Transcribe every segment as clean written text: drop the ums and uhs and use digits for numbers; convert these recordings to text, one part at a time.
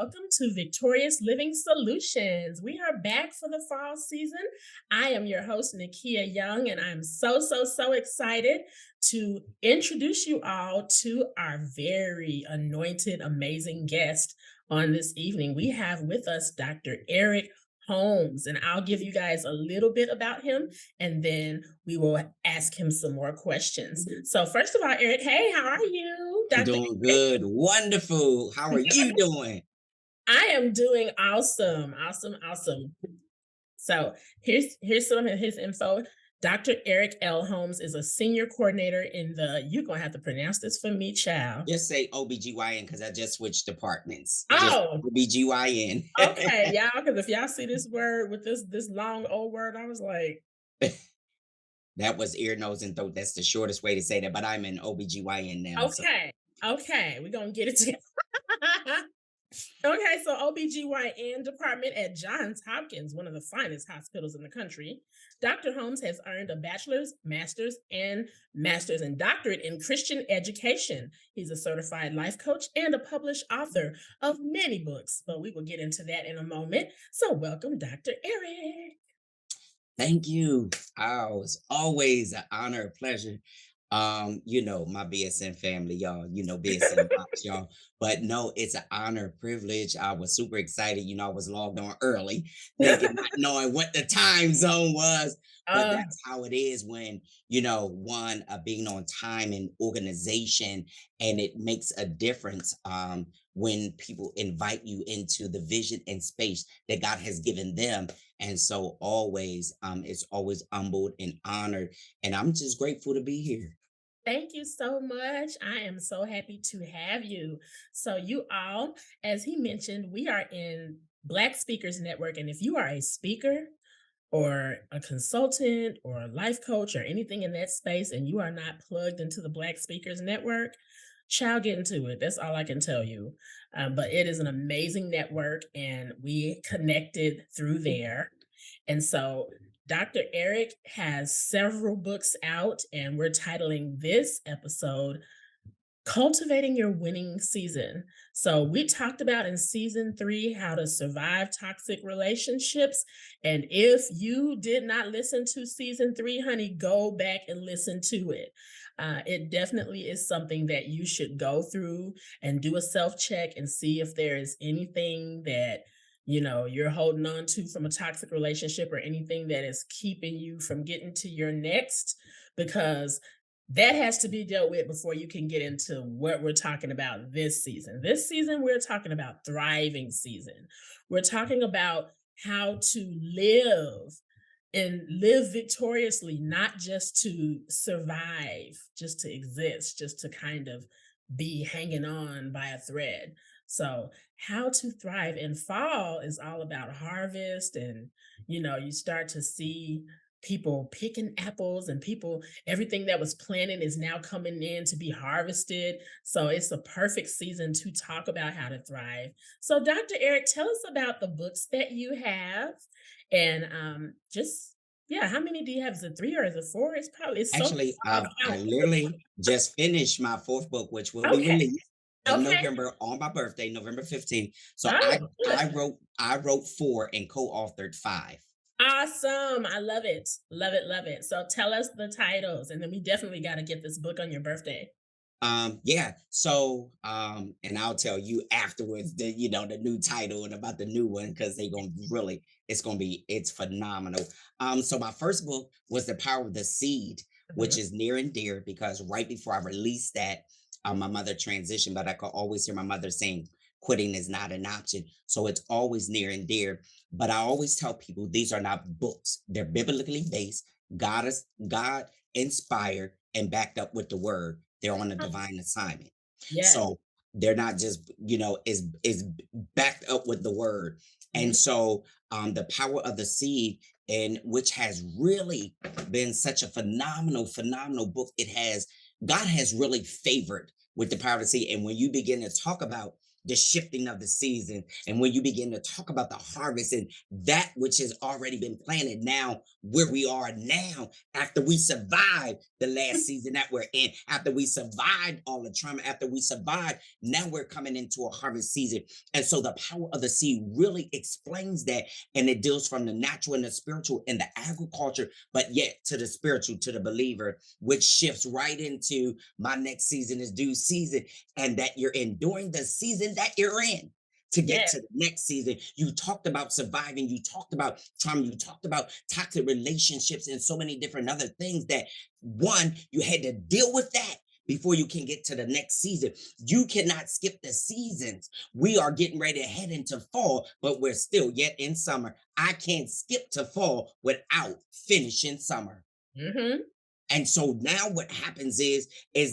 welcome to Victorious Living Solutions. We are back for the fall season. I am your host, Nikeya Young, and I'm so excited to introduce you all to our very anointed, amazing guest on this evening. We have with us Dr. Eric Holmes, and I'll give you guys a little bit about him and then we will ask him some more questions. So, first of all, Eric, hey, how are you, I'm Dr. doing good. Wonderful. How are you doing? I am doing awesome, awesome. So here's some of his info. Dr. Eric L. Holmes is a senior coordinator in the, you're gonna have to pronounce this for me, child. Just say OBGYN because I just switched departments. Just Oh, OBGYN. okay, y'all, because if y'all see this word with this long old word, I was like, That was ear, nose, and throat. That's the shortest way to say that. But I'm an OBGYN now. So okay, okay, we're gonna get it together. Okay, so OBGYN department at Johns Hopkins, one of the finest hospitals in the country. Dr. Holmes has earned a bachelor's and doctorate in Christian education. He's a certified life coach and a published author of many books, but we will get into that in a moment. So welcome, Dr. Eric. thank you. Oh, it's always an honor, a pleasure. My BSN family, y'all, BSN pops, y'all. But no, it's an honor, privilege. I was super excited. I was logged on early, thinking, not knowing what the time zone was. But uh, that's how it is when, one, being on time and organization, and it makes a difference when people invite you into the vision and space that God has given them. And so always, it's always humbled and honored. And I'm just grateful to be here. Thank you so much. I am so happy to have you. So, you all, as he mentioned, we are in Black Speakers Network. And if you are a speaker or a consultant or a life coach or anything in that space, and you are not plugged into the Black Speakers Network, child, get into it. That's all I can tell you. But it is an amazing network, and we connected through there. And so Dr. Eric has several books out, and we're titling this episode Cultivating Your Winning Season. So, we talked about in season 3 how to survive toxic relationships. And if you did not listen to season 3, honey, go back and listen to it. It definitely is something that you should go through and do a self check and see if there is anything that you're holding on to from a toxic relationship or anything that is keeping you from getting to your next, because that has to be dealt with before you can get into what we're talking about this season. This season, we're talking about thriving season. We're talking about how to live and live victoriously, not just to survive, just to exist, just to kind of be hanging on by a thread. So, how to thrive in fall is all about harvest, and you start to see people picking apples, and people, everything that was planted is now coming in to be harvested. So it's a perfect season to talk about how to thrive. So, Dr. Eric, tell us about the books that you have, and just, yeah, how many do you have? Is it 3 or is it 4? It's so Actually, hard to I count. literally just finished my fourth book, which will be Okay. released in Okay. November on my birthday, November 15th. So I Oh, good. I wrote I wrote four and co-authored five. Awesome. I love it. Love it. Love it. So tell us the titles, and then we definitely got to get this book on your birthday. Yeah. So, and I'll tell you afterwards the new title and about the new one because they gonna really, it's phenomenal. So my first book was The Power of the Seed, which Mhm. is near and dear because right before I released that, my mother transitioned, but I could always hear my mother saying quitting is not an option. So it's always near and dear. But I always tell people these are not books; they're biblically based, God inspired, and backed up with the word. They're on a divine assignment. Yes. So they're not just, is backed up with the word. Mhm. And so the power of the seed, and which has really been such a phenomenal book. It has, God has really favored with the power of the seed. And when you begin to talk about the shifting of the season. And when you begin to talk about the harvest and that which has already been planted now, where we are now, after we survived the last season that we're in, after we survived all the trauma, after we survived, now we're coming into a harvest season. And so the power of the seed really explains that. And it deals from the natural and the spiritual and the agriculture, but yet to the spiritual, to the believer, which shifts right into my next season is due season, and that you're enduring the season that you're in to get Yes, to the next season. You talked about surviving, you talked about trauma, you talked about toxic relationships and so many different other things that one, you had to deal with that before you can get to the next season. You cannot skip the seasons. We are getting ready to head into fall, but we're still yet in summer. I can't skip to fall without finishing summer. mhm, And so now what happens is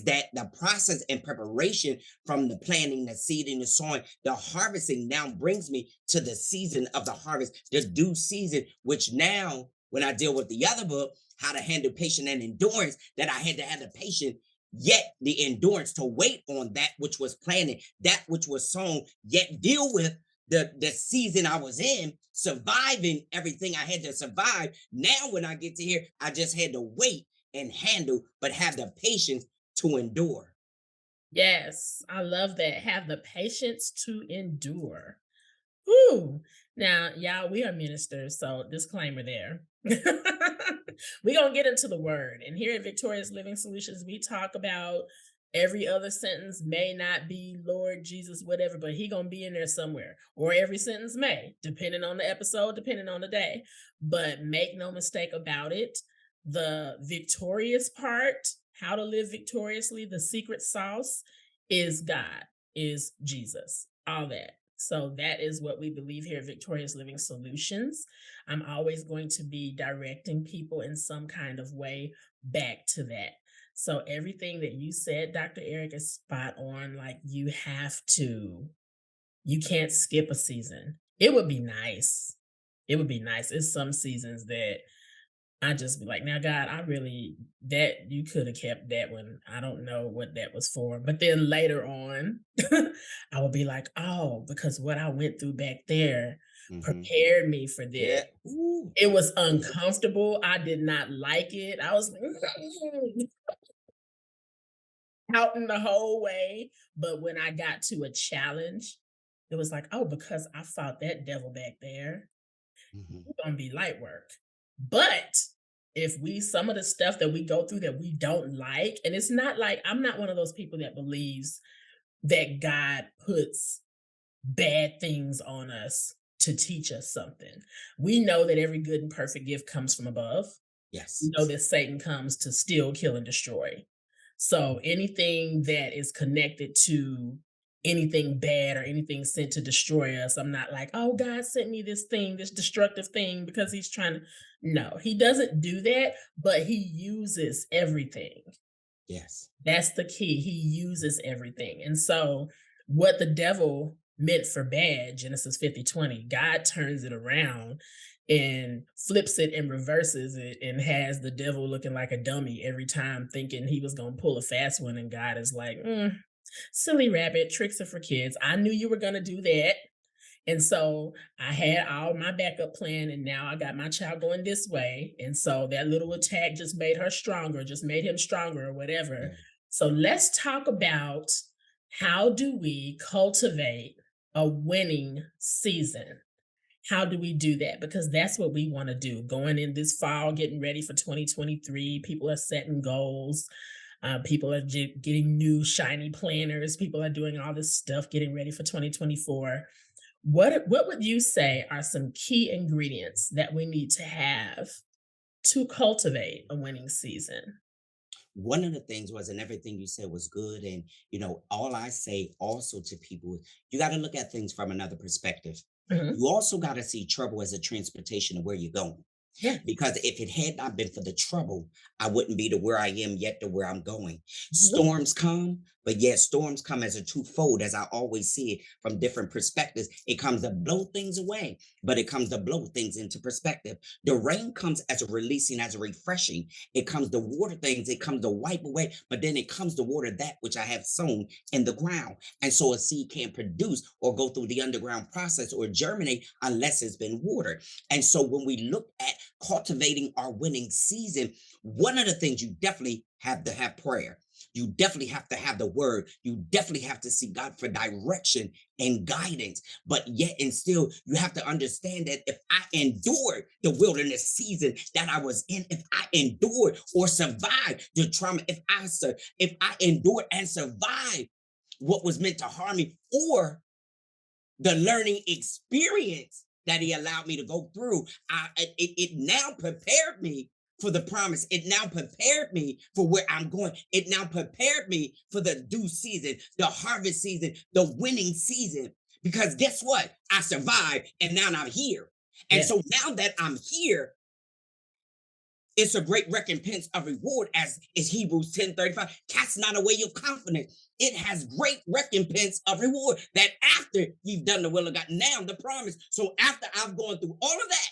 that the process and preparation from the planting, the seeding, the sowing, the harvesting now brings me to the season of the harvest, the due season, which now when I deal with the other book, how to handle patience and endurance, that I had to have the patience, yet the endurance to wait on that which was planted, that which was sown, yet deal with the season I was in, surviving everything I had to survive. Now, when I get to here, I just had to wait and handle, but have the patience to endure. yes, I love that, have the patience to endure. Whew. Now, y'all, we are ministers, so disclaimer there. We're going to get into the word. And here at Victorious Living Solutions, we talk about every other sentence may not be Lord Jesus, whatever, but he going to be in there somewhere. Or every sentence may, depending on the episode, depending on the day. But make no mistake about it. The victorious part, how to live victoriously, the secret sauce is God, is Jesus, all that. So that is what we believe here at Victorious Living Solutions. I'm always going to be directing people in some kind of way back to that. So everything that you said, Dr. Eric, is spot on. Like you can't skip a season. It would be nice. It would be nice. It's some seasons that I just be like, now, God, I really that you could have kept that one. I don't know what that was for. But then later on, I would be like, oh, because what I went through back there Mhm. prepared me for this. Yeah. Ooh. It was Mhm. uncomfortable. I did not like it. I was pouting the whole way. But when I got to a challenge, it was like, oh, because I fought that devil back there, Mhm. it's gonna be light work. But if we some of the stuff that we go through that we don't like, and it's not like I'm not one of those people that believes that God puts bad things on us to teach us something. We know that every good and perfect gift comes from above. We Yes. know that Satan comes to steal, kill, and destroy. So anything that is connected to anything bad or anything sent to destroy us, I'm not like, oh, God sent me this thing, this destructive thing, because he's trying to. No, he doesn't do that, but he uses everything. Yes. That's the key. He uses everything. And so, what the devil meant for bad, Genesis 50:20, God turns it around and flips it and reverses it and has the devil looking like a dummy every time, thinking he was going to pull a fast one. And God is like, silly rabbit, tricks are for kids. I knew you were going to do that. And so I had all my backup plan, and now I got my child going this way. And so that little attack just made her stronger, just made him stronger, or whatever. Yeah. So let's talk about how do we cultivate a winning season? How do we do that? Because that's what we want to do. Going in this fall, getting ready for 2023, people are setting goals. People are getting new shiny planners. People are doing all this stuff, getting ready for 2024. What would you say are some key ingredients that we need to have to cultivate a winning season? One of the things was, and everything you said was good. And, all I say also to people is you got to look at things from another perspective. Mhm. You also got to see trouble as a transportation of where you're going. Yeah. Because if it had not been for the trouble, I wouldn't be to where I am yet to where I'm going. Mhm. Storms come, but yet storms come as a twofold, as I always see it from different perspectives. It comes to blow things away, but it comes to blow things into perspective. The rain comes as a releasing, as a refreshing. It comes to water things, it comes to wipe away, but then it comes to water that which I have sown in the ground. And so a seed can't produce or go through the underground process or germinate unless it's been watered. And so when we look at cultivating our winning season, one of the things you definitely have to have prayer. You definitely have to have the word. You definitely have to seek God for direction and guidance. But yet and still, you have to understand that if I endured the wilderness season that I was in, if I endured or survived the trauma, if I endured and survived what was meant to harm me, or the learning experience that he allowed me to go through, it now prepared me for the promise. It now prepared me for where I'm going. It now prepared me for the due season, the harvest season, the winning season. Because guess what? I survived and now I'm here. And so Yes. now that I'm here, it's a great recompense of reward, as is Hebrews 10:35. Cast not away your confidence. It has great recompense of reward. That after you've done the will of God, now the promise. So after I've gone through all of that,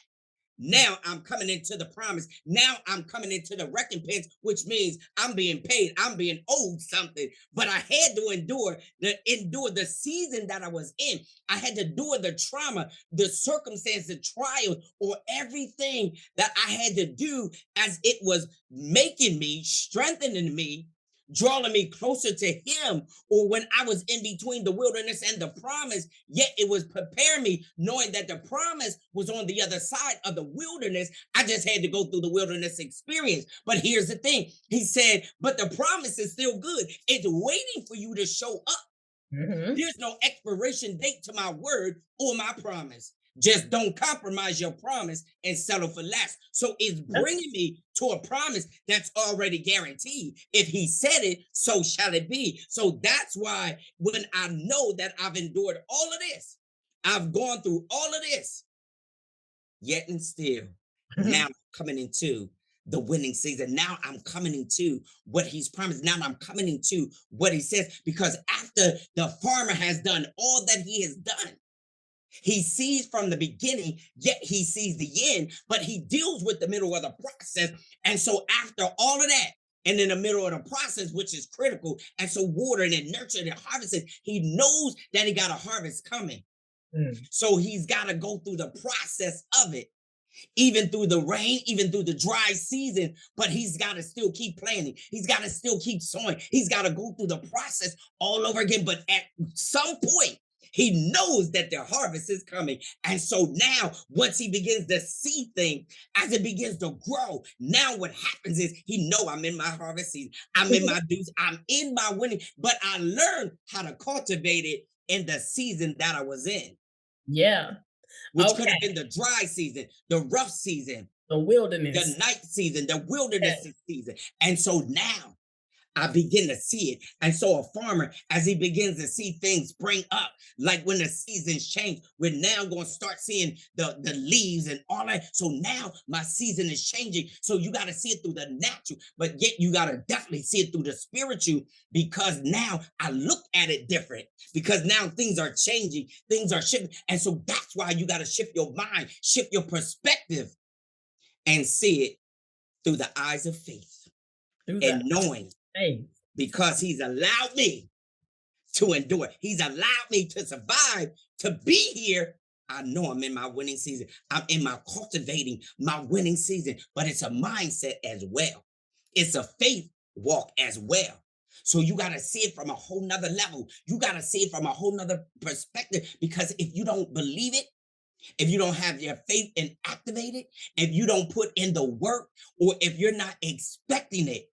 now I'm coming into the promise. Now I'm coming into the recompense, which means I'm being paid. I'm being owed something. But I had to endure the season that I was in. I had to endure the trauma, the circumstance, the trial, or everything that I had to do as it was making me, strengthening me, drawing me closer to him, or when I was in between the wilderness and the promise, yet it was preparing me, knowing that the promise was on the other side of the wilderness. I just had to go through the wilderness experience. But here's the thing, he said, but the promise is still good. It's waiting for you to show up. Mhm. There's no expiration date to my word or my promise. Just don't compromise your promise and settle for less. So it's Yeah. bringing me to a promise that's already guaranteed. If he said it, so shall it be. So that's why when I know that I've endured all of this, I've gone through all of this, yet and still, now I'm coming into the winning season. Now I'm coming into what he's promised. Now I'm coming into what he says, because after the farmer has done all that he has done, he sees from the beginning, yet he sees the end, but he deals with the middle of the process. And so after all of that, and in the middle of the process, which is critical, and so watering and nurturing and harvesting, he knows that he got a harvest coming. Mm. So he's got to go through the process of it, even through the rain, even through the dry season, but he's got to still keep planting. He's got to still keep sowing. He's got to go through the process all over again. But at some point, he knows that the harvest is coming. And so now, once he begins to see things, as it begins to grow, now what happens is he know I'm in my harvest season. I'm in my dues. I'm in my winning. But I learned how to cultivate it in the season that I was in, Yeah. which could have Okay. been the dry season, the rough season, The the wilderness. night season, the wilderness Yes. season. And so now I begin to see it. And so a farmer, as he begins to see things spring up, like when the seasons change, we're now going to start seeing the leaves and all that. So now my season is changing. So you got to see it through the natural, but yet you got to definitely see it through the spiritual, because now I look at it different, because now things are changing, things are shifting. And so that's why you got to shift your mind, shift your perspective, and see it through the eyes of faith, Through the and knowing, faith. because he's allowed me to endure. He's allowed me to survive, to be here. I know I'm in my winning season. I'm in my cultivating my winning season, but it's a mindset as well. It's a faith walk as well. So you got to see it from a whole nother level. You got to see it from a whole nother perspective, because if you don't believe it, if you don't have your faith and activate it, if you don't put in the work, or if you're not expecting it,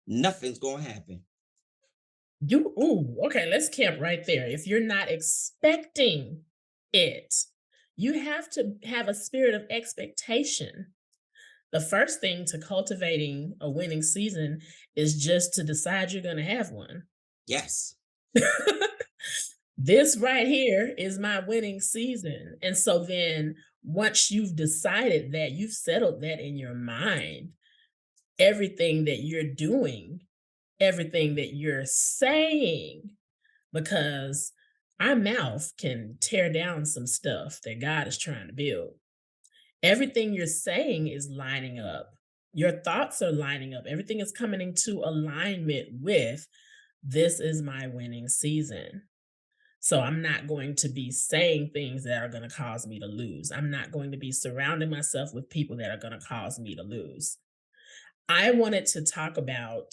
nothing's going to happen. Okay, let's camp right there. If you're not expecting it, you have to have a spirit of expectation. The first thing to cultivating a winning season is just to decide you're going to have one. Yes. This right here is my winning season. And so then Once you've decided that, you've settled that in your mind, everything that you're doing, everything that you're saying, because our mouth can tear down some stuff that God is trying to build. Everything you're saying is lining up. Your thoughts are lining up. Everything is coming into alignment with this is my winning season. So I'm not going to be saying things that are going to cause me to lose. I'm not going to be surrounding myself with people that are going to cause me to lose. I wanted to talk about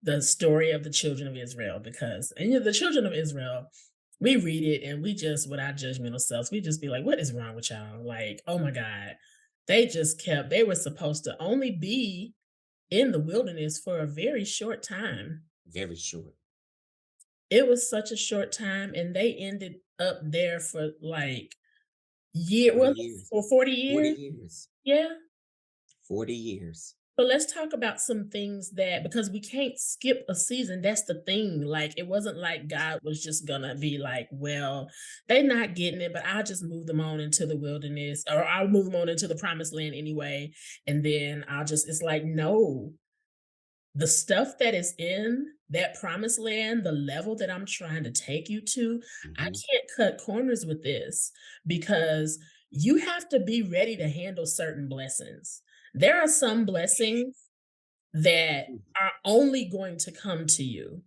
the story of the children of Israel because and you know, the children of Israel, we read it and we just, with our judgmental selves, we just be like, what is wrong with y'all? Like, oh my God. They were supposed to only be in the wilderness for a very short time. Very short. It was such a short time, and they ended up there for like 40 well, years. for 40 40 years. years. Yeah. 40 years. But let's talk about some things that because we can't skip a season. That's the thing. Like it wasn't like God was just gonna be like, well, they're not getting it, but I'll just move them on into the wilderness, or I'll move them on into the promised land anyway. And then I'll just it's like, no, the stuff that is in that promised land, the level that I'm trying to take you to, I Mhm. can't cut corners with this because you have to be ready to handle certain blessings. There are some blessings that Mm. are only going to come to you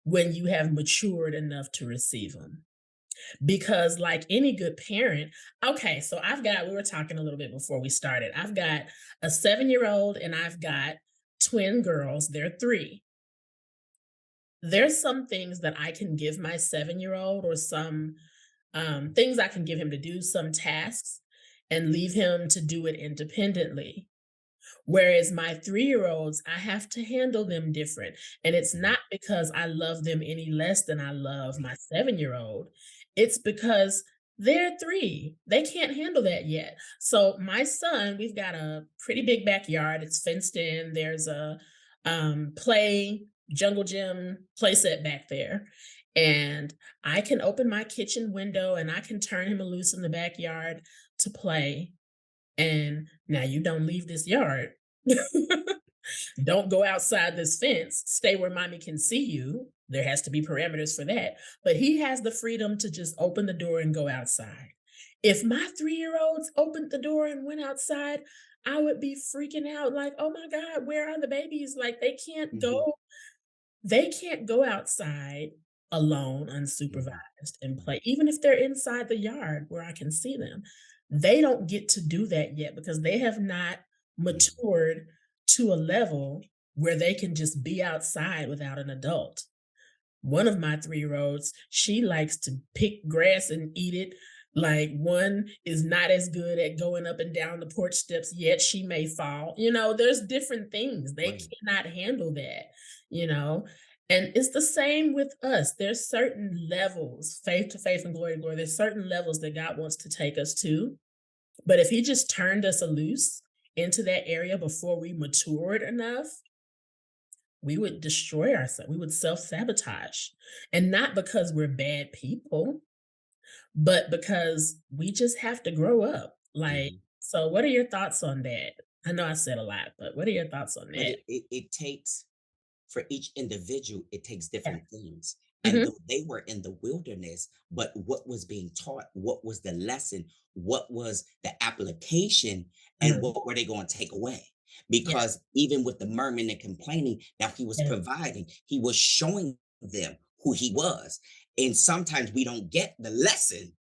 when you have matured enough to receive them. Because, like any good parent, okay, so we were talking a little bit before we started. I've got a 7-year old and I've got twin girls. They're three. There's some things that I can give my 7-year old or some things I can give him to do, some tasks, and leave him to do it independently. Whereas my 3-year-olds, I have to handle them different, and it's Mhm. not because I love them any less than I love my 7-year-old. It's because they're 3. They can't handle that yet. So my son, we've got a pretty big backyard. It's fenced in. There's a play jungle gym play set back there. And I can open my kitchen window and I can turn him loose in the backyard to play, and now you don't leave this yard. Don't go outside this fence. Stay where mommy can see you. There has to be parameters for that. But he has the freedom to just open the door and go outside. If my 3-year-olds opened the door and went outside, I would be freaking out like, oh my God, where are the babies? Like Mhm. they can't go outside alone, Mhm. unsupervised, and Mhm. play, even if they're inside the yard where I can see them. They don't get to do that yet because they have not Yeah. matured to a level where they can just be outside without an adult. One of my 3-year-olds, she likes to pick grass and eat it. Like, one is not as good at going up and down the porch steps, yet she may fall. There's different things. They Right. cannot handle that, you know? And it's the same with us. There's certain levels, faith to faith and glory to glory. There's certain levels that God wants to take us to. But if He just turned us loose into that area before we matured enough, we would destroy ourselves. We would self sabotage. And not because we're bad people, but because we just have to grow up. Like, Mhm. so what are your thoughts on that? I know I said a lot, but what are your thoughts on But that? it takes for each individual, it takes Yeah. different things. And Hmm. though they were in the wilderness, but what was being taught, what was the lesson, what was the application, and Hmm. what were they going to take away? Yeah. Because even with the murmuring and complaining, now he was Yeah. providing, he was showing them who he was. And sometimes we don't get the lesson.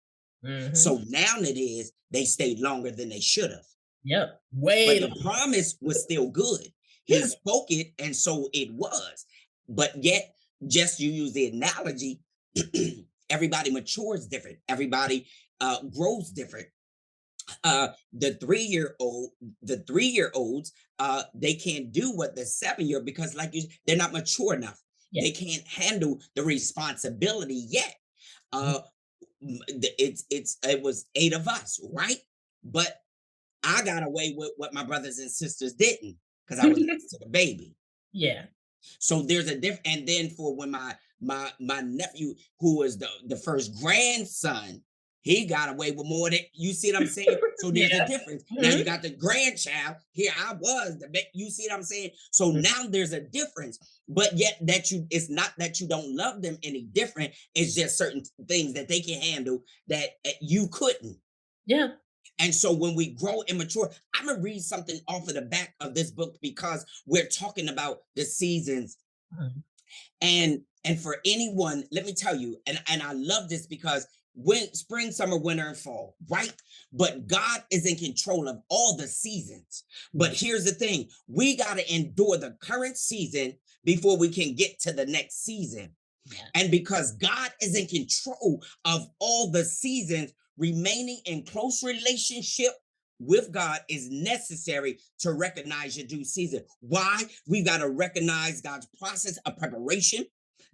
Hmm. So now it is they stayed longer than they should have. Yep. Way But long. the promise was still good. He Yeah. spoke it, and so it was. But yet, just you use the analogy, everybody matures different. Everybody grows different. The 3 year olds, they can't do what the 7 year because, like you, they're not mature enough. Yeah. They can't handle the responsibility yet. Uh, it was 8 of us, right? But I got away with what my brothers and sisters didn't because I was next to the baby. Yeah. So there's a different. And then for when my nephew, who was the first grandson, He got away with more than you see what I'm saying? So there's a Yeah. difference. Now you Mhm. got the grandchild. Here I was. You see what I'm saying? So Mm. now there's a difference. But yet that you it's not that you don't love them any different. It's just certain things that they can handle that you couldn't. Yeah. And so when we grow and mature, I'm gonna read something off of the back of this book because we're talking about the seasons. Mhm. And for anyone, let me tell you, and I love this because when spring, summer, winter, and fall, right? But God is in control of all the seasons. But Yeah. here's the thing: we got to endure the current season before we can get to the next season. Yeah. And because God is in control of all the seasons, remaining in close relationship with God is necessary to recognize your due season. Why? We've got to recognize God's process of preparation,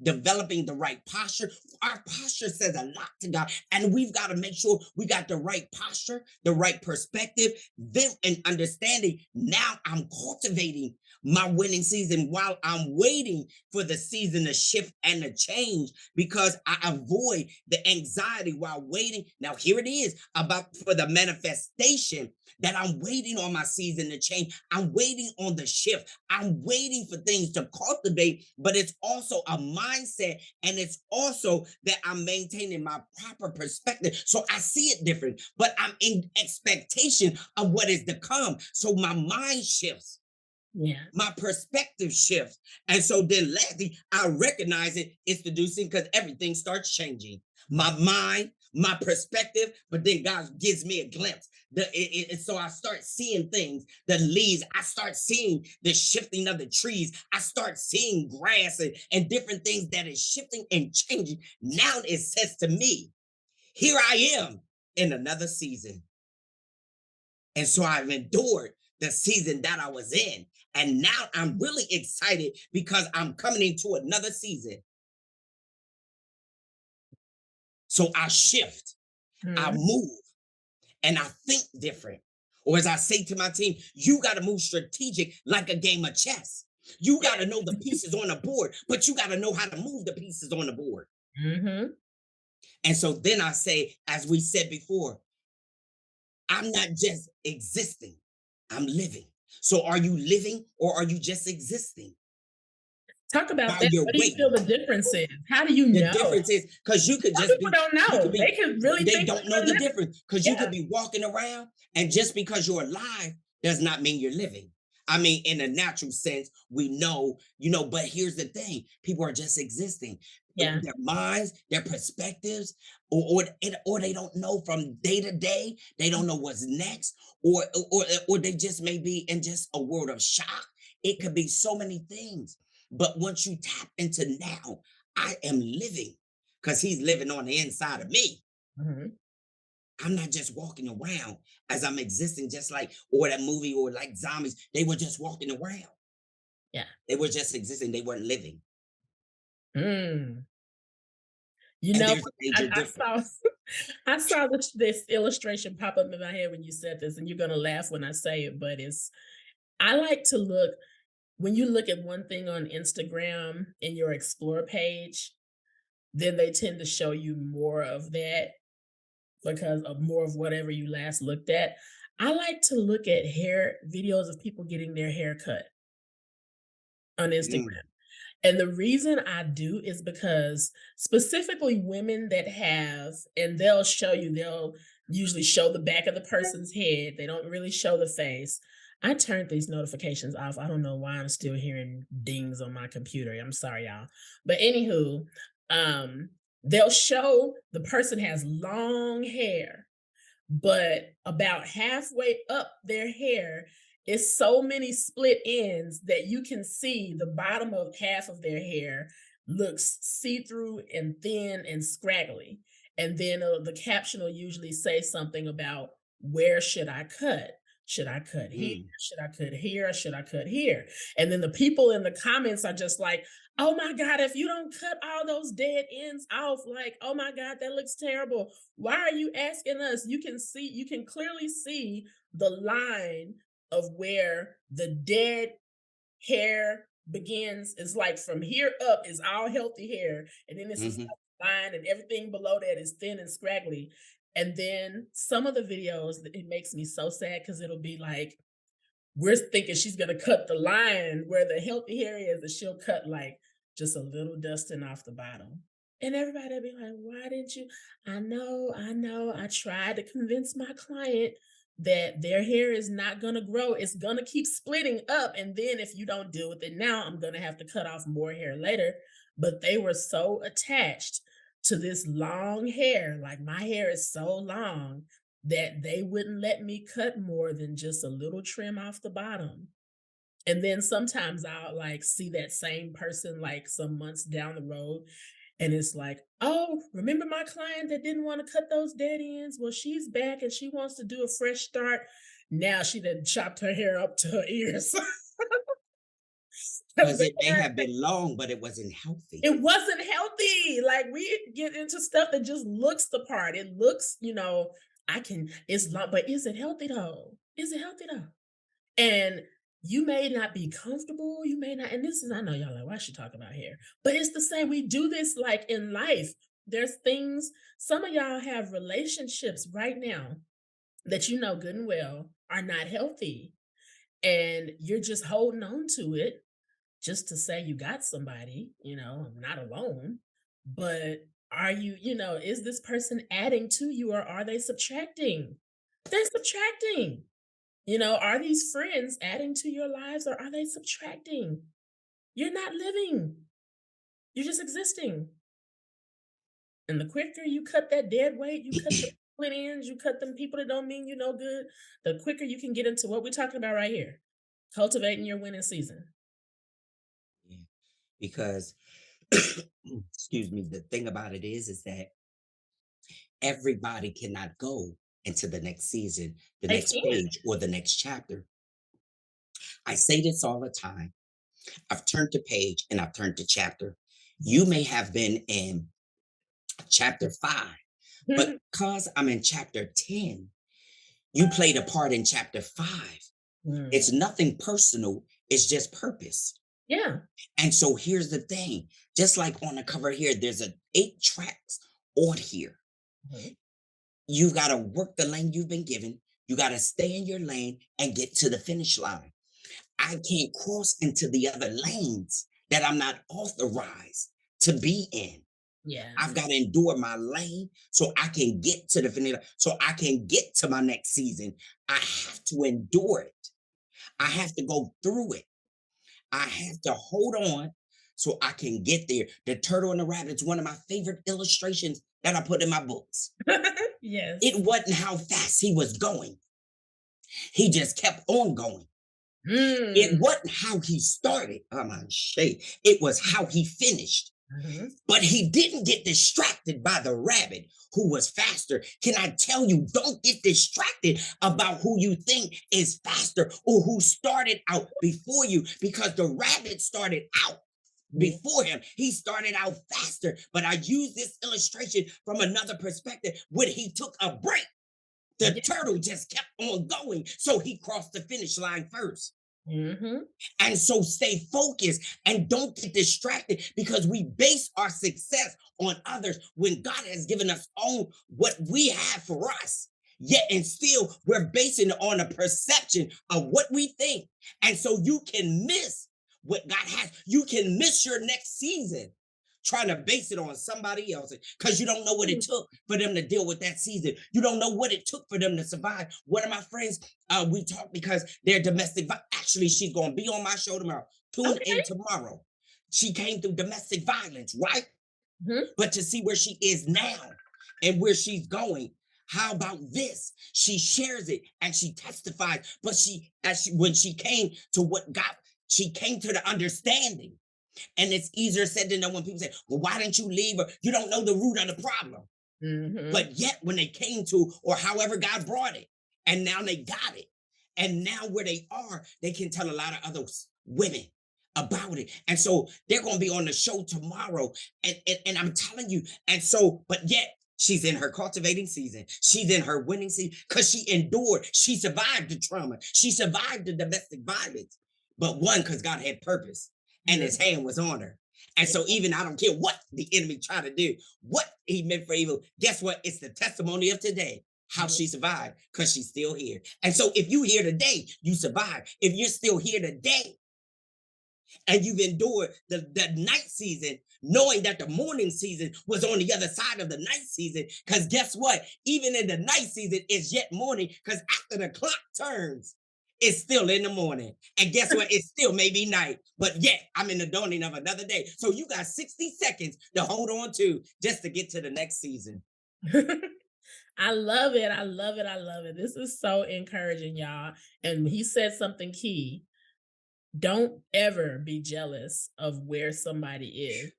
developing the right posture. Our posture says a lot to God, and we've got to make sure we got the right posture, the right perspective, then and understanding. Now I'm cultivating my winning season while I'm waiting for the season to shift and to change because I avoid the anxiety while waiting. Now, here it is about for the manifestation that I'm waiting on my season to change. I'm waiting on the shift. I'm waiting for things to cultivate, but it's also a mindset and it's also that I'm maintaining my proper perspective. So I see it different, but I'm in expectation of what is to come. So my mind shifts, Yeah. my perspective shifts. And so then lastly, I recognize it's producing because everything starts changing. My mind, my perspective, but then God gives me a glimpse. So I start seeing things, the leaves, I start seeing the shifting of the trees. I start seeing grass and different things that is shifting and changing. Now it says to me, here I am in another season. And so I've endured the season that I was in. And now I'm really excited because I'm coming into another season. So I shift, I Mhm. move, and I think different. Or as I say to my team, you got to move strategic like a game of chess. You got to know the pieces on the board, but you got to know how to move the pieces on the board. Mhm. And so then I say, as we said before, I'm not just existing, I'm living. So are you living or are you just existing Talk about while that. you're What do you feel waiting? the difference is? How do you The know? difference is because you could Some just people be, don't you could know. They be, could really they think don't that know you're the living. difference because you Yeah. could be walking around and just because you're alive does not mean you're living. I mean, in a natural sense, we know, but here's the thing people are just existing. Yeah. Their minds, their perspectives, or they don't know from day to day. They don't know what's next, or they just may be in just a world of shock. It could be so many things. But once you tap into now, I am living because he's living on the inside of me. Mhm. I'm not just walking around as I'm existing, just like, or that movie, or like zombies. They were just walking around. Yeah. They were just existing. They weren't living. Mm. You And know, there's a I major I saw difference. I saw this illustration pop up in my head when you said this, and you're gonna laugh when I say it, but it's I like to look when you look at one thing on Instagram in your explore page, then they tend to show you more of that because of more of whatever you last looked at. I like to look at hair videos of people getting their hair cut on Instagram. Mm, And the reason I do is because specifically women that have, and they'll usually show the back of the person's head. They don't really show the face. I turned these notifications off. I don't know why I'm still hearing dings on my computer. I'm sorry, y'all. But anywho, um, they'll show the person has long hair, but about halfway up their hair is so many split ends that you can see the bottom of half of their hair looks see-through and thin and scraggly. And then the caption will usually say something about where should I cut? Should I cut here? mm, Should I cut here? Or should I cut here? And then the people in the comments are just like, oh my God, if you don't cut all those dead ends off, like, oh my God, that looks terrible. Why are you asking us? You can clearly see the line of where the dead hair begins. It's like from here up is all healthy hair, and then this is hmm like line, and everything below that is thin and scraggly. And then some of the videos, it makes me so sad because it'll be like, we're thinking she's gonna cut the line where the healthy hair is, and she'll cut like just a little dusting off the bottom. And everybody'll be like, why didn't you? I know. I tried to convince my client that their hair is not gonna grow. It's gonna keep splitting up. And then if you don't deal with it now, I'm gonna have to cut off more hair later. But they were so attached to this long hair. Like my hair is so long that they wouldn't let me cut more than just a little trim off the bottom. And then sometimes I'll like see that same person like some months down the road, and it's like, oh, remember my client that didn't want to cut those dead ends? Well, she's back and she wants to do a fresh start. Now she done chopped her hair up to her ears. 'Cause Because the it may hair, have been long, but it wasn't healthy. it wasn't healthy. Like we get into stuff that just looks the part. It looks, I can, it's long, but is it healthy though? Is it healthy though? And you may not be comfortable, you may not, and this is, I know y'all like, why is she talking about hair? But it's the same. We do this like in life. There's things, some of y'all have relationships right now that you know good and well are not healthy. And you're just holding on to it just to say you got somebody, I'm not alone. But are you, is this person adding to you or are they subtracting? They're subtracting. Are these friends adding to your lives or are they subtracting? You're not living, you're just existing. And the quicker you cut that dead weight, you cut the split ends, you cut them people that don't mean you no good, the quicker you can get into what we're talking about right here, cultivating your winning season. Yeah. Because excuse me, the thing about it is that everybody cannot go into the next season, the They next can. page, or the next chapter. I say this all the time. I've turned to page and I've turned to chapter. You may have been in chapter 5, but because I'm in chapter 10, you played a part in chapter 5. It's Mm, nothing personal, it's just purpose. yeah. And so here's the thing, just like on the cover here, there's a 8 tracks on here. Mhm. You got to work the lane you've been given. You got to stay in your lane and get to the finish line. I can't cross into the other lanes that I'm not authorized to be in. Yeah. I've got to endure my lane so I can get to the finish line, so I can get to my next season. I have to endure it. I have to go through it. I have to hold on so I can get there. The turtle and the rabbit is one of my favorite illustrations that I put in my books. Yes. It wasn't how fast he was going. He just kept on going. It Mm. wasn't how he started. I'm on shade. It was how he finished. Mhm. But he didn't get distracted by the rabbit who was faster. Can I tell you, don't get distracted about who you think is faster or who started out before you, because the rabbit started out Yeah. before him. He started out faster. But I use this illustration from another perspective. When he took a break, the Yeah. turtle just kept on going. So he crossed the finish line first. Mhm. And so stay focused and don't get distracted, because we base our success on others when God has given us own what we have for us. Yet and still we're basing it on a perception of what we think. And so you can miss what God has. You can miss your next season trying to base it on somebody else because you don't know what it Mm. took for them to deal with that season. You don't know what it took for them to survive. One of my friends, we talked because they're domestic. Actually, she's going to be on my show tomorrow. Tune in Okay. tomorrow. She came through domestic violence, right? Mhm. But to see where she is now and where she's going, how about this? She shares it and she testifies. But when she came to what God, she came to the understanding. And it's easier said than done when people say, well, why didn't you leave? Or you don't know the root of the problem. Mhm. But yet, when they came to, or however God brought it, and now they got it. And now where they are, they can tell a lot of other women about it. And so they're going to be on the show tomorrow. And I'm telling you, and so, but yet, she's in her cultivating season. She's in her winning season because she endured. She survived the trauma. She survived the domestic violence. But one, because God had purpose and his Mhm. hand was on her. And so even I don't care what the enemy try to do, what he meant for evil. Guess what? It's the testimony of today. How Yeah. she survived because she's still here. And so if you here today, you survive. If you're still here today, and you've endured the night season, knowing that the morning season was on the other side of the night season. Because guess what? Even in the night season, it's yet morning. Because after the clock turns, it's still in the morning. And guess what? It still may be night, but yet I'm in the dawning of another day. So you got 60 seconds to hold on to just to get to the next season. I love it. I love it. I love it. This is so encouraging, y'all. And he said something key. Don't ever be jealous of where somebody is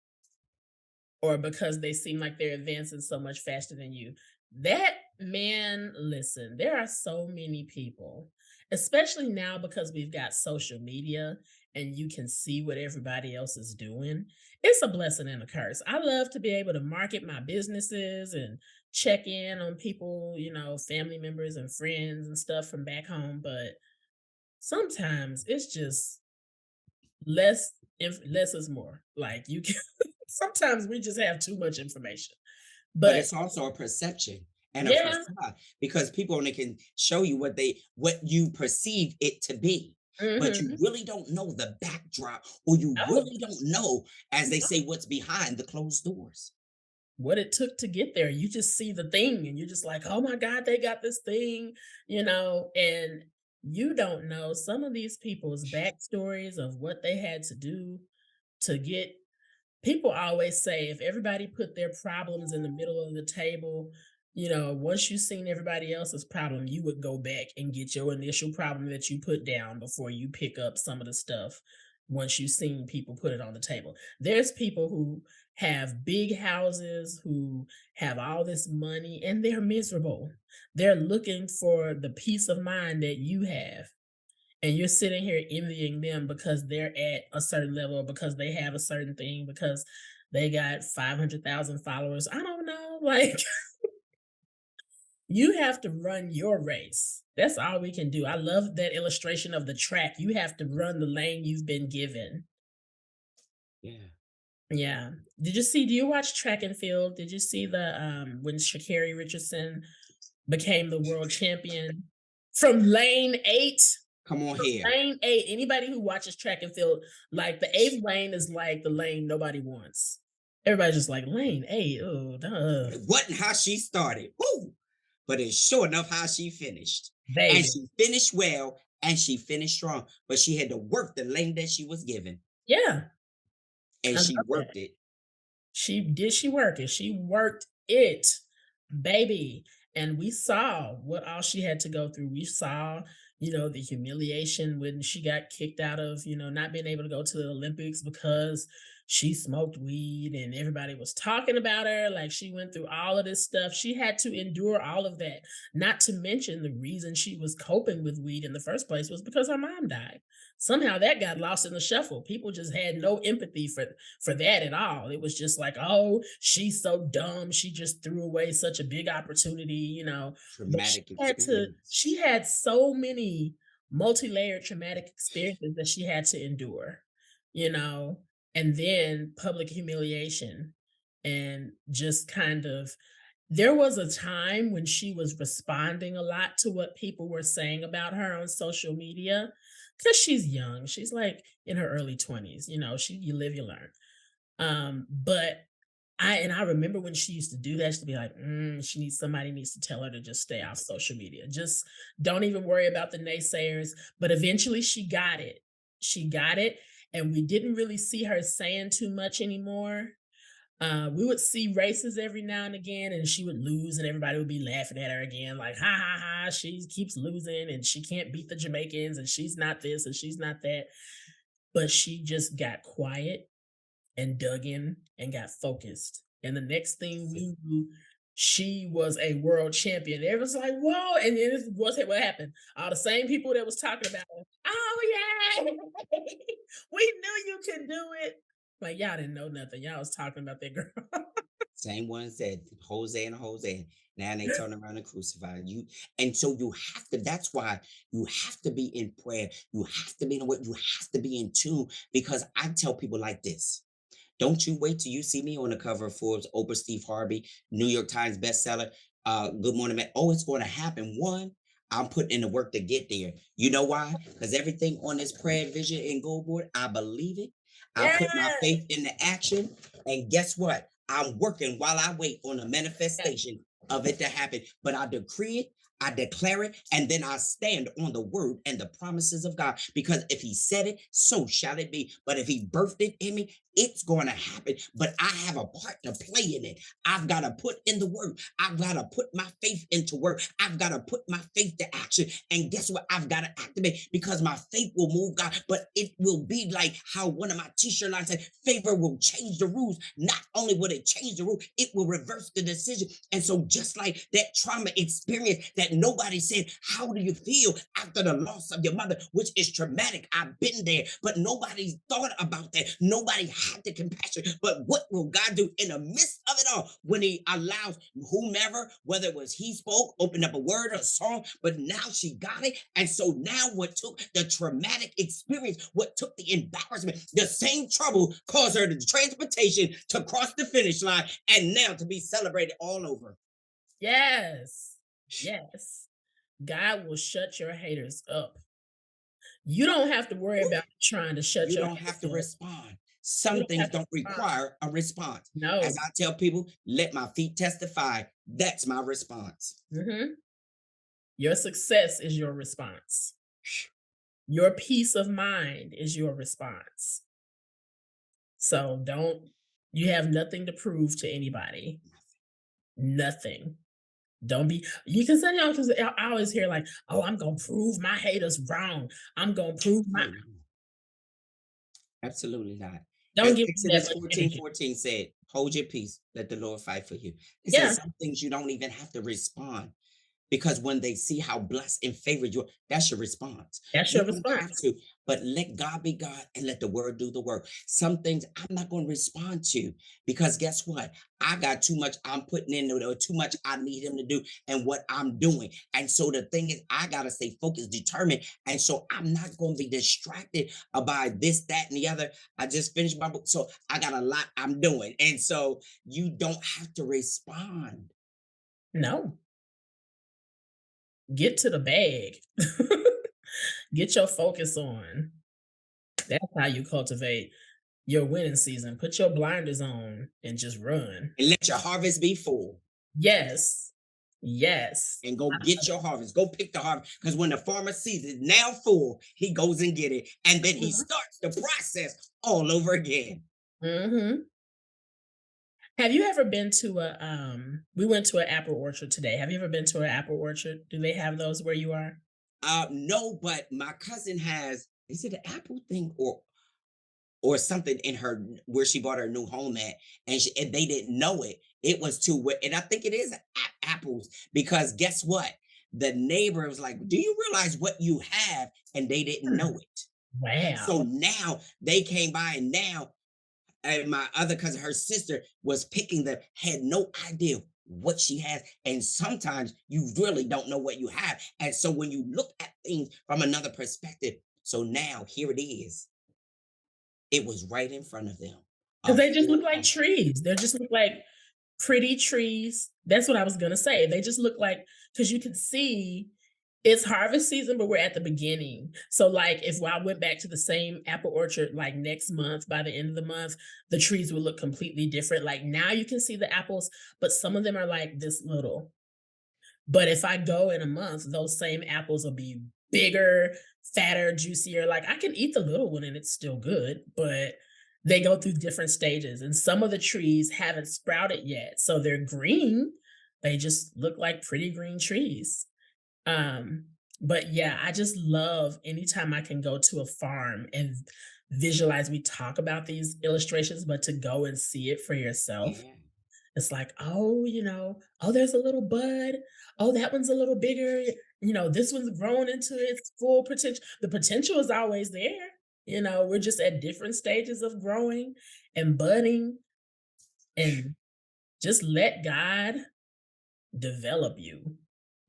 or because they seem like they're advancing so much faster than you. That man, listen, there are so many people, especially now because we've got social media and you can see what everybody else is doing. It's a blessing and a curse. I love to be able to market my businesses and check in on people, family members and friends and stuff from back home. But sometimes it's just less, if less is more. Like you can sometimes we just have too much information. But But it's also a perception and a yeah, facade because people only can show you what you perceive it to be. But you mhm. really don't know the backdrop, or you Oh, really don't know, as they no, say, what's behind the closed doors. what it took to get there. You just see the thing and you're just like, "Oh my god, they got this thing," and you don't know some of these people's backstories of what they had to do to get. People always say if everybody put their problems in the middle of the table, once you've seen everybody else's problem, you would go back and get your initial problem that you put down before you pick up some of the stuff once you've seen people put it on the table. There's people who have big houses, who have all this money, and they're miserable. They're looking for the peace of mind that you have, and you're sitting here envying them because they're at a certain level, because they have a certain thing, because they got 500,000 followers. I don't know. Like, you have to run your race. That's all we can do. I love that illustration of the track. You have to run the lane you've been given. Yeah. Yeah. Do you watch track and field? Did you see the when Shakari Richardson became the world champion from lane 8? Come on here. Lane 8, anybody who watches track and field, like the 8th lane is like the lane nobody wants. Everybody's just like, "Lane 8, oh, duh." It wasn't how she started. Woo! But it's sure enough how she finished. And Baby. she finished well and she finished strong. But she had to work the lane that she was given. Yeah, And I she love that. worked it. She work it? She worked it, baby. And we saw what all she had to go through. We saw, the humiliation when she got kicked out of, not being able to go to the Olympics because she smoked weed and everybody was talking about her. Like she went through all of this stuff. She had to endure all of that. Not to mention the reason she was coping with weed in the first place was because her mom died. Somehow that got lost in the shuffle. People just had no empathy for that at all. It was just like, "Oh, she's so dumb. She just threw away such a big opportunity." But Traumatic experience. she had so many multi-layered traumatic experiences that she had to you know, and then public humiliation and just kind of there was a time when she was responding a lot to what people were saying about her on social media because she's young. She's like in her early 20s, you live, you learn. But I remember when she used to do that, she'd be like, somebody needs to tell her to just stay off social media. Just don't even worry about the naysayers. But eventually she got it. She got it. And we didn't really see her saying too much anymore. We would see races every now and again, and she would lose, and everybody would be laughing at her again, like, "Ha ha ha, she keeps losing, and she can't beat the Jamaicans, and she's not this, and she's not that." But she just got quiet and dug in and got focused. And the next thing See, we knew, she was a world champion. It was like, whoa. And then this was what happened. All the same people that was talking about her, "Oh, yeah. We knew you could do it." Like, y'all didn't know nothing. Y'all was talking about that girl. same ones that Jose and Jose. Now they turn around and crucify you. And so you have to, that's why you have to be in prayer. You have to be in what you have to be in tune. Because I tell people like this. Don't you wait till you see me on the cover of Forbes, Oprah, Steve Harvey, New York Times bestseller, Good Morning Man. Oh, it's going to happen. One, I'm putting in the work to get there. You know why? Because everything on this prayer, vision, and goal board, I believe it. I Yeah. put my faith into action. And guess what? I'm working while I wait on the manifestation of it to happen. But I decree it, I declare it, and then I stand on the word and the promises of God. Because if He said it, so shall it be. But if He birthed it in me, it's going to happen. But I have a part to play in it. I've got to put in the work. I've got to put my faith into work. I've got to put my faith to action. And guess what? I've got to activate because my faith will move God. But it will be like how one of my t-shirt lines said, favor will change the rules. Not only will it change the rule, it will reverse the decision. And so just like that trauma experience that nobody said, how do you feel after the loss of your mother, which is traumatic? I've been there, but nobody thought about that. Nobody had the compassion. But what will God do in the midst of it all when He allows whomever, whether it was He spoke, opened up a word or a song, but now she got it. And so now what took the traumatic experience, what took the embarrassment, the same trouble caused her the transportation to cross the finish line and now to be celebrated all over. Yes. Yes. God will shut your haters up. You don't have to worry about trying to shut You your don't have to haters up. respond. You Some don't have things to don't respond. require a response. As No. I tell people, let my feet testify. That's my response. Mhm. Your success is your response. Your peace of mind is your response. So don't you have nothing to prove to anybody. Nothing. Don't be you can say, because I always hear like, oh, I'm gonna prove my haters wrong. I'm gonna prove my No, no, absolutely not. don't As give them that Exodus much 14 energy. 14 said, hold your peace, let the Lord fight for you. It Yeah, says some things you don't even have to respond. Because when they see how blessed and favored you are, that's your response. that's You your don't have response. to, but let God be God and let the word do the work. Some things I'm not going to respond to because guess what? I got too much I'm putting in or too much I need him to do and what I'm doing. And so the thing is, I got to stay focused, determined. And so I'm not going to be distracted by this, that, and the other. I just finished my book. So I got a lot I'm doing. And so you don't have to respond. No, get to the bag. Get your focus on. That's how you cultivate your winning season. Put your blinders on and just run. And let your harvest be full. Yes. Yes. And go get your harvest. Go pick the harvest. Because when the farmer sees it now full, he goes and get it. And then he Mhm. starts the process all over again. Mhm. Have you ever been to a we went to an apple orchard today. Have you ever been to an apple orchard? Do they have those where you are? No, but my cousin has, is it an apple thing or something in her where she bought her new home at, and they didn't know it. It was too wet, and I think it is apples because guess what? The neighbor was like, "Do you realize what you have?" And they didn't Hmm. know it. So Wow. now they came by, and now and my other cousin, her sister, was picking them, had no idea what she has. And sometimes you really don't know what you have. And so when you look at things from another perspective, so now here it is. It was right in front of them. A 'Cause they just look full like harvest. trees. They just look like pretty trees. That's what I was gonna say. They just look like because you can see it's harvest season, but we're at the beginning. So, like, if I went back to the same apple orchard like next month, by the end of the month, the trees would look completely different. Like now you can see the apples, but some of them are like this little. But if I go in a month, those same apples will be bigger, fatter, juicier. Like I can eat the little one and it's still good, but they go through different stages. And some of the trees haven't sprouted yet. So they're green. They just look like pretty green trees. Um, but yeah, I just love anytime I can go to a farm and visualize. We talk about these illustrations, but to go and see it for yourself, Yeah. it's like, oh, oh, there's a little bud. Oh, that one's a little bigger. This one's grown into its full potential. The potential is always there. We're just at different stages of growing and budding and just let God develop you.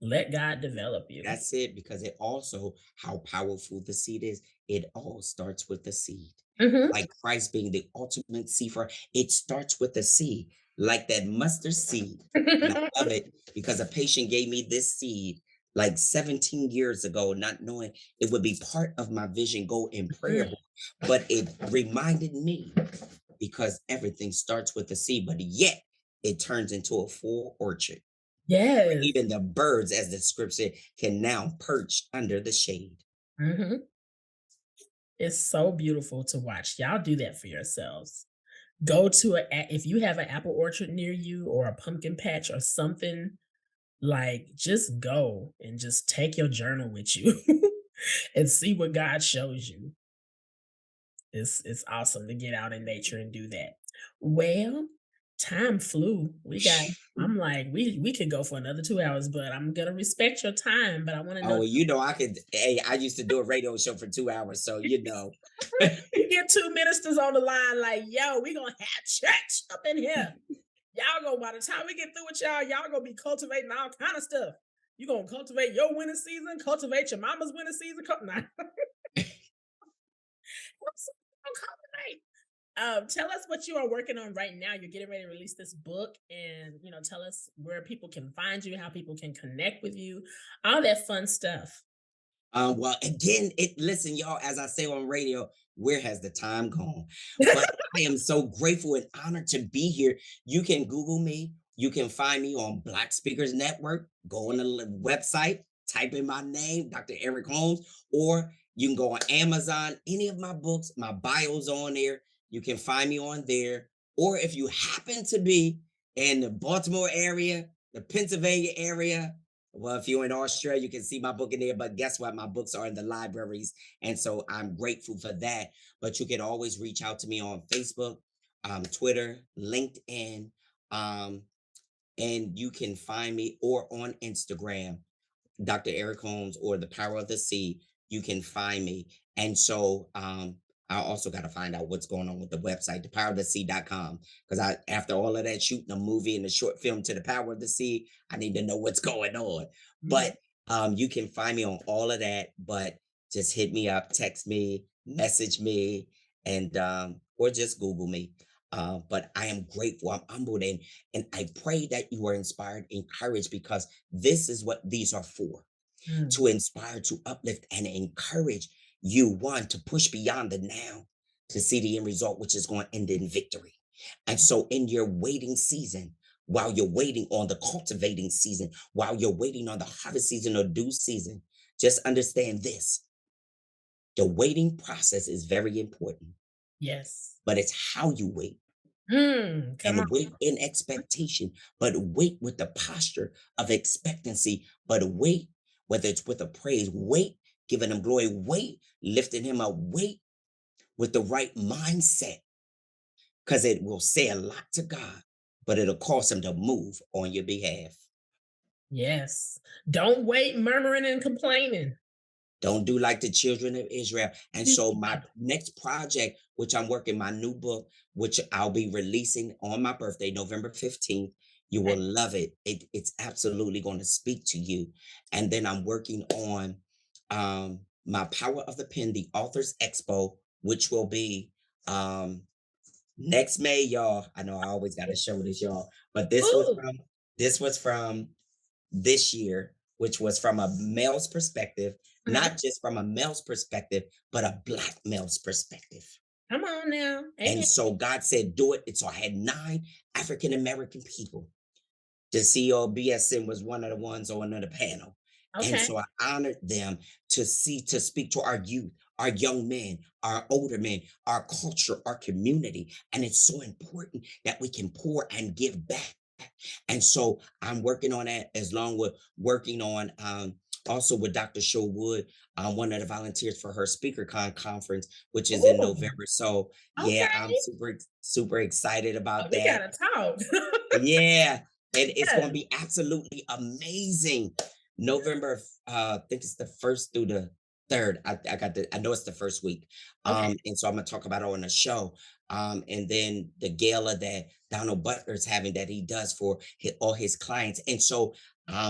Let God develop you. That's it, because it also how powerful the seed is. It all starts with the seed. Mhm. Like Christ being the ultimate seed for it starts with the seed, like that mustard seed. And I love it because a patient gave me this seed like 17 years ago, not knowing it would be part of my vision goal in prayer Mm. book. But it reminded me because everything starts with the seed, but yet it turns into a full orchard. Yes. Even the birds, as the scripture, can now perch under the shade. Mhm. It's so beautiful to watch. Y'all do that for yourselves. Go to if you have an apple orchard near you or a pumpkin patch or something, like, just go and just take your journal with you and see what God shows you. It's awesome to get out in nature and do that. Well, time flew. I'm like, we could go for another 2 hours, but I'm gonna respect your time, but I wanna Oh, know. well, I could. Hey, I used to do a radio show for 2 hours, so You get 2 ministers on the line like, "Yo, we gonna have church up in here. Y'all go by the time we get through with y'all gonna be cultivating all kind of stuff. You gonna cultivate your winter season, cultivate your mama's winter season, nah. Cultivate. Tell us what you are working on right now. You're getting ready to release this book, and tell us where people can find you, how people can connect with you, all that fun stuff. Well, again, listen, y'all, as I say on radio, where has the time gone? But I am so grateful and honored to be here. You can Google me. You can find me on Black Speakers Network. Go on the website, type in my name, Dr. Eric Holmes, or you can go on Amazon. Any of my books, my bio's on there. You can find me on there. Or if you happen to be in the Baltimore area, the Pennsylvania area, well, if you're in Australia, you can see my book in there. But guess what? My books are in the libraries. And so I'm grateful for that. But you can always reach out to me on Facebook, Twitter, LinkedIn, um, and you can find me or on Instagram. Dr. Eric Holmes or The Power of the Sea, you can find me. And so I also got to find out what's going on with the website, thepowerofthesea.com. Because after all of that, shooting a movie and a short film to The Power of the Sea, I need to know what's going on. Mhm. But you can find me on all of that. But just hit me up, text me, message me, and or just Google me. But I am grateful. I'm humbled, and I pray that you are inspired, encouraged, because this is what these are for, Mm. to inspire, to uplift, and encourage you, one, to push beyond the now to see the end result, which is going to end in victory. And so, in your waiting season, while you're waiting on the cultivating season, while you're waiting on the harvest season or due season, just understand this: the waiting process is very important, Yes. but it's how you wait. Come on. And wait in expectation, but wait with the posture of expectancy, but wait, whether it's with a praise, wait, giving him glory, wait, lifting him up, wait with the right mindset, because it will say a lot to God, but it'll cause him to move on your behalf. Yes. Don't wait murmuring and complaining. Don't do like the children of Israel. And Teach so me my about it. next project, which I'm working my new book, which I'll be releasing on my birthday, November 15th. You will love it. It's absolutely going to speak to you. And then I'm working on my Power of the Pen, the Authors Expo, which will be next May, y'all. I know I always got to show this, y'all. But Ooh, this was from this year, which was from a male's perspective, uh-huh. not just from a male's perspective, but a black male's perspective. Come on now. And Amen. so God said, do it. And so I had 9 African American people. The CEO of BSN was one of the ones on the panel. And Okay. so I honored them to speak to our youth, our young men, our older men, our culture, our community. And it's so important that we can pour and give back. And so I'm working on that, as long with working on also with Dr. Sherwood, one of the volunteers for her SpeakerCon conference, which is in Ooh, November. So yeah, I'm okay. super excited about We that. gotta talk. Yeah, and it's going to Yes. be absolutely amazing. November, I think it's the 1st through the 3rd. I got I know it's the first week. Okay. And so I'm gonna talk about it on the show. And then the gala that Donald Butler's having that he does for all his clients. And so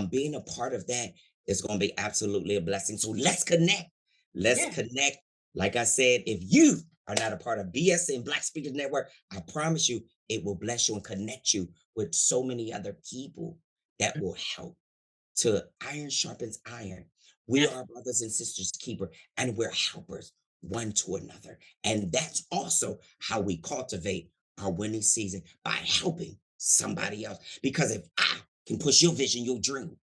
being a part of that is gonna be absolutely a blessing. So let's connect. Let's Yeah. connect. Like I said, if you are not a part of BSN Black Speakers Network, I promise you it will bless you and connect you with so many other people that will help to iron sharpens iron. We are Absolutely. brothers and sisters keeper, and we're helpers one to another. And that's also how we cultivate our winning season by helping somebody else. Because if I can push your vision, your dream,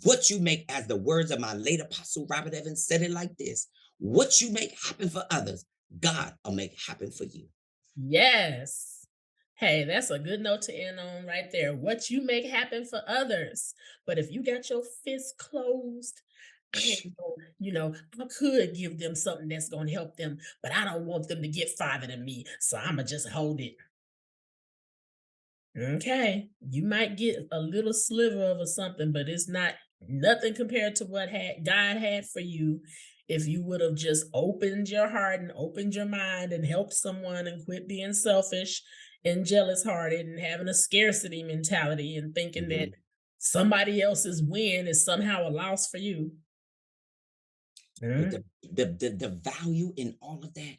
what you make, as the words of my late apostle Robert Evans said it like this: what you make happen for others, God will make happen for you. Yes. Hey, that's a good note to end on right there. What you make happen for others. But if you got your fist closed, I ain't gonna, I could give them something that's gonna help them, but I don't want them to get farther than me. So I'ma just hold it. Okay. You might get a little sliver of a something, but it's not nothing compared to what had God had for you if you would have just opened your heart and opened your mind and helped someone and quit being selfish and jealous hearted and having a scarcity mentality and thinking that Mhm. somebody else's win is somehow a loss for you. But Mhm. the value in all of that,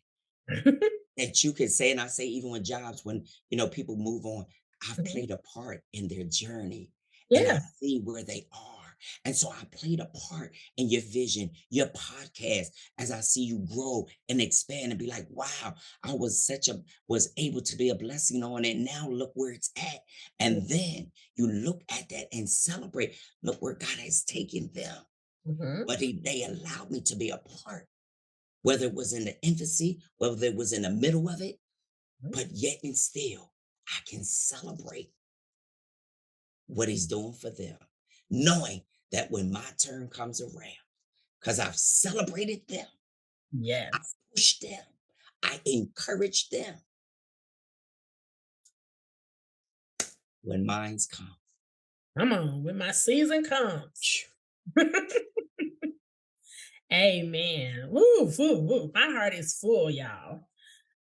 that you could say, and I say even with jobs, when people move on, I've played a part in their journey, and I Yeah. see where they are. And so I played a part in your vision, your podcast, as I see you grow and expand and be like, wow, I was was able to be a blessing on it. Now look where it's at. And then you look at that and celebrate. Look where God has taken them. Mhm. But they allowed me to be a part, whether it was in the infancy, whether it was in the middle of it, but yet and still, I can celebrate what he's doing for them, knowing that when my turn comes around, because I've celebrated them, I Yes. pushed them, I encouraged them. When mine's come, Come on, when my season comes. phew, Amen. Woo, woo, woo. My heart is full, y'all.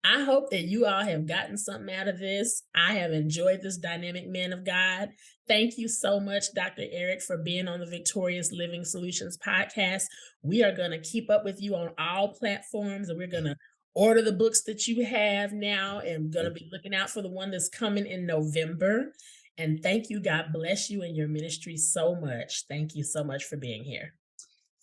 I hope that you all have gotten something out of this. I have enjoyed this dynamic man of God. Thank you so much, Dr. Eric, for being on the Victorious Living Solutions podcast. We are going to keep up with you on all platforms and we're going to order the books that you have now and going to thank be you. looking out for the one that's coming in November. And thank you. God bless you and your ministry so much. Thank you so much for being here.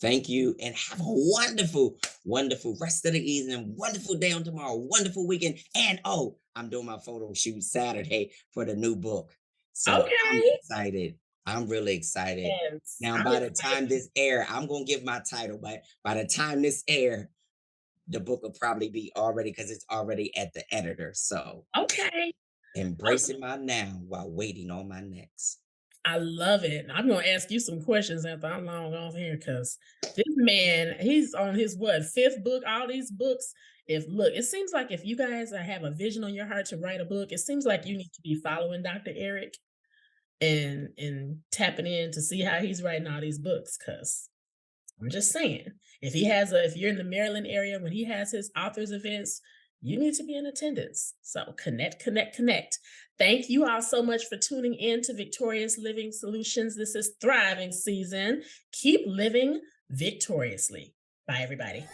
Thank you, and have a wonderful, wonderful rest of the evening, wonderful day on tomorrow, wonderful weekend. And oh, I'm doing my photo shoot Saturday for the new book. So I'm Okay. excited. I'm really excited. Yes, Now, I'm by the excited. time this air, I'm gonna give my title, but by the time this air, the book will probably be already, because it's already at the editor. So Okay. embracing my now while waiting on my next. I love it. I'm gonna ask you some questions after I'm long off here because this man, he's on his what fifth book, all these books. If look, it seems like if you guys have a vision on your heart to write a book, it seems like you need to be following Dr. Eric and tapping in to see how he's writing all these books. Cause I'm just saying, if you're in the Maryland area when he has his authors events, you need to be in attendance. So connect, connect, connect. Thank you all so much for tuning in to Victorious Living Solutions. This is thriving season. Keep living victoriously. Bye, everybody.